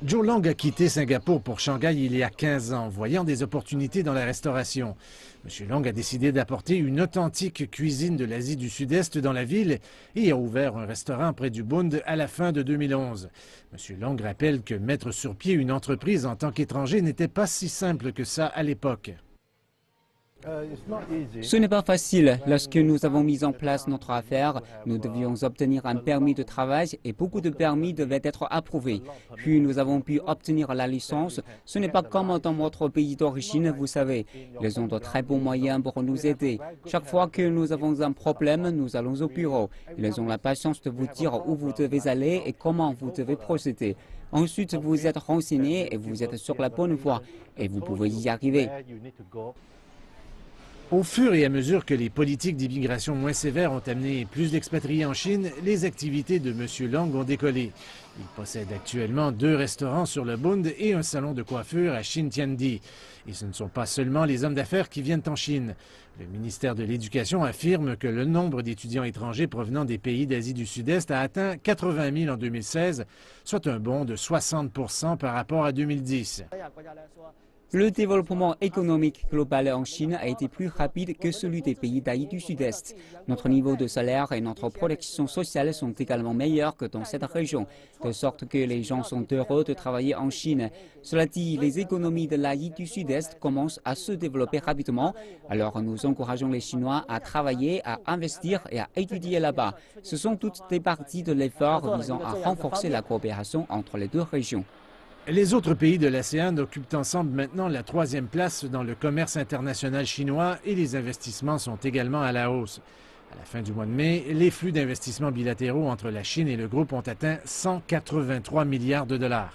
Joe Long a quitté Singapour pour Shanghai il y a 15 ans, voyant des opportunités dans la restauration. M. Long a décidé d'apporter une authentique cuisine de l'Asie du Sud-Est dans la ville et a ouvert un restaurant près du Bund à la fin de 2011. M. Long rappelle que mettre sur pied une entreprise en tant qu'étranger n'était pas si simple que ça à l'époque. Ce n'est pas facile. Lorsque nous avons mis en place notre affaire, nous devions obtenir un permis de travail et beaucoup de permis devaient être approuvés. Puis nous avons pu obtenir la licence. Ce n'est pas comme dans votre pays d'origine, vous savez. Ils ont de très bons moyens pour nous aider. Chaque fois que nous avons un problème, nous allons au bureau. Ils ont la patience de vous dire où vous devez aller et comment vous devez procéder. Ensuite, vous êtes renseigné et vous êtes sur la bonne voie et vous pouvez y arriver. Au fur et à mesure que les politiques d'immigration moins sévères ont amené plus d'expatriés en Chine, les activités de M. Long ont décollé. Il possède actuellement 2 restaurants sur le Bund et un salon de coiffure à Xintiandi. Et ce ne sont pas seulement les hommes d'affaires qui viennent en Chine. Le ministère de l'Éducation affirme que le nombre d'étudiants étrangers provenant des pays d'Asie du Sud-Est a atteint 80 000 en 2016, soit un bond de 60 % par rapport à 2010. Le développement économique global en Chine a été plus rapide que celui des pays d'Asie du Sud-Est. Notre niveau de salaire et notre protection sociale sont également meilleurs que dans cette région, de sorte que les gens sont heureux de travailler en Chine. Cela dit, les économies de l'Asie du Sud-Est commencent à se développer rapidement, alors nous encourageons les Chinois à travailler, à investir et à étudier là-bas. Ce sont toutes des parties de l'effort visant à renforcer la coopération entre les deux régions. Les autres pays de l'ASEAN occupent ensemble maintenant la 3e place dans le commerce international chinois et les investissements sont également à la hausse. À la fin du mois de mai, les flux d'investissements bilatéraux entre la Chine et le groupe ont atteint 183 milliards de dollars.